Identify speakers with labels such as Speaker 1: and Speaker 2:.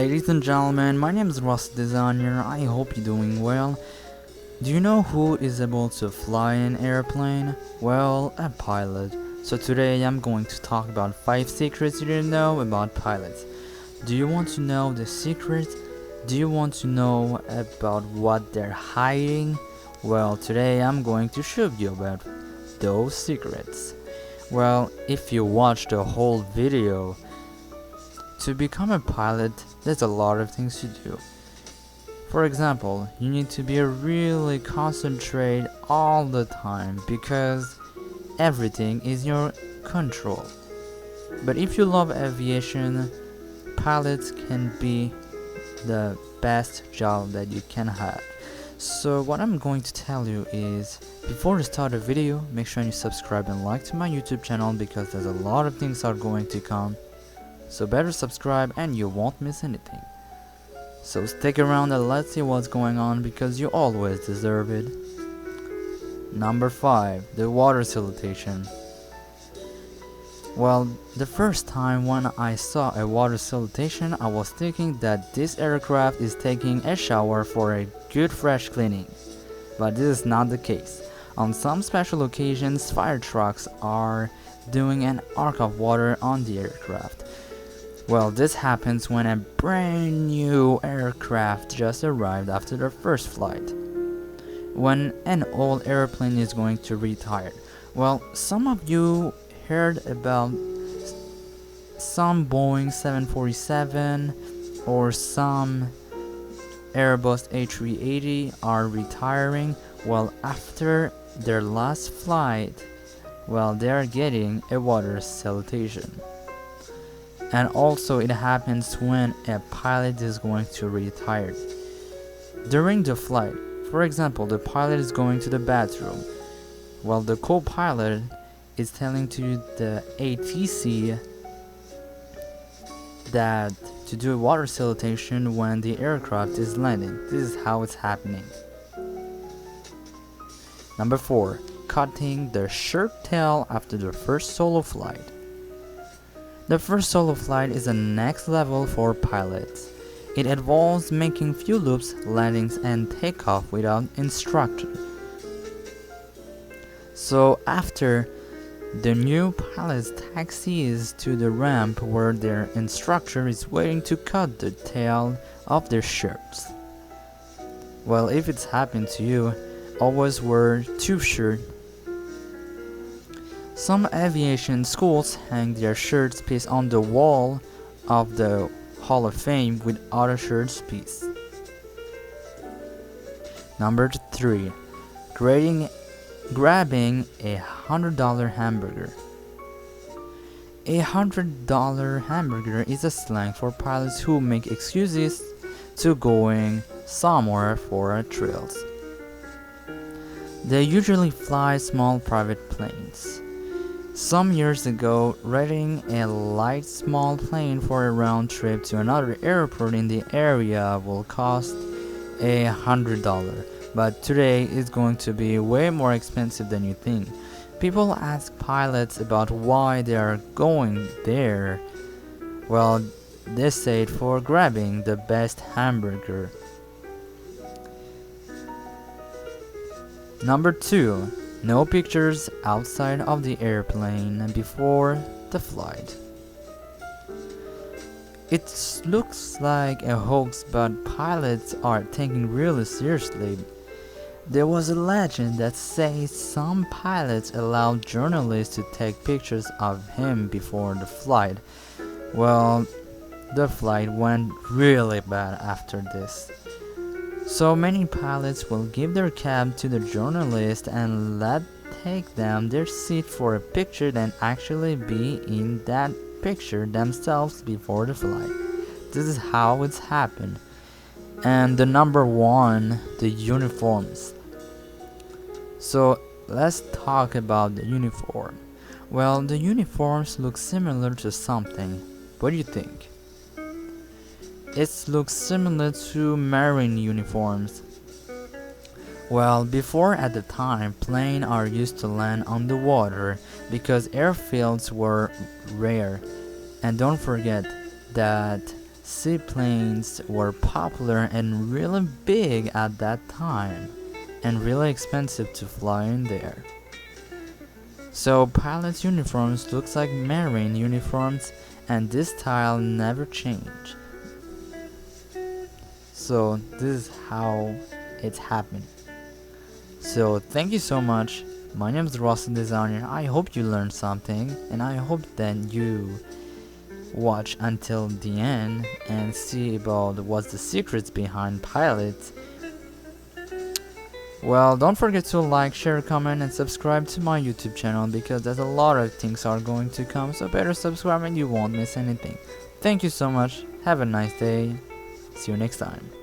Speaker 1: Ladies and gentlemen, my name is Ross Designer. I hope you're doing well. Do you know who is able to fly an airplane? Well, a pilot. So today I'm going to talk about 5 secrets you didn't know about pilots. Do you want to know the secrets? Do you want to know about what they're hiding? Well, today I'm going to show you about those secrets. Well, if you watch the whole video, to become a pilot, there's a lot of things to do. For example, you need to be really concentrate all the time because everything is your control. But if you love aviation, pilots can be the best job that you can have. So what I'm going to tell you is, before you start the video, make sure you subscribe and like to my YouTube channel because there's a lot of things are going to come. So better subscribe and you won't miss anything. So stick around and let's see what's going on because you always deserve it. Number 5. The water salutation. Well, the first time when I saw a water salutation, I was thinking that this aircraft is taking a shower for a good fresh cleaning. But this is not the case. On some special occasions, fire trucks are doing an arc of water on the aircraft. Well, this happens when a brand new aircraft just arrived after their first flight. When an old airplane is going to retire. Well, some of you heard about some Boeing 747 or some Airbus A380 are retiring. Well, after their last flight, well, they are getting a water salutation. And also it happens when a pilot is going to retire. During the flight, for example, the pilot is going to the bathroom. Well, the co-pilot is telling to the ATC that to do a water salutation when the aircraft is landing. This is how it's happening. Number 4. Cutting the shirt tail after the first solo flight. The first solo flight is the next level for pilots. It involves making few loops, landings, and takeoff without instructor. So after the new pilots taxis to the ramp where their instructor is waiting to cut the tail of their shirts. Well, if it's happened to you, always wear 2 shirts. Some aviation schools hang their shirt piece on the wall of the Hall of Fame with other shirt piece. Number 3. Grabbing a $100 hamburger. A $100 hamburger is a slang for pilots who make excuses to going somewhere for a thrills. They usually fly small private planes. Some years ago, renting a light small plane for a round trip to another airport in the area will cost $100, but today it's going to be way more expensive than you think. People ask pilots about why they are going there. Well, they say it for grabbing the best hamburger. Number 2. No pictures outside of the airplane before the flight. It looks like a hoax, but pilots are taken really seriously. There was a legend that says some pilots allowed journalists to take pictures of him before the flight. Well, the flight went really bad after this. So many pilots will give their cab to the journalist and let take them their seat for a picture than actually be in that picture themselves before the flight. This is how it's happened. And the number 1, the uniforms. So let's talk about the uniform. Well, the uniforms look similar to something. What do you think? It looks similar to marine uniforms. Well, before at the time, planes are used to land on the water because airfields were rare. And don't forget that seaplanes were popular and really big at that time, and really expensive to fly in there. So pilots' uniforms looks like marine uniforms, and this style never changed. So this is how it happened. So thank you so much. My name is Rusty Designer. I hope you learned something, and I hope that you watch until the end and see about what's the secrets behind pilots. Well, don't forget to like, share, comment, and subscribe to my YouTube channel, because there's a lot of things are going to come, so better subscribe and you won't miss anything. Thank you so much. Have a nice day. See you next time.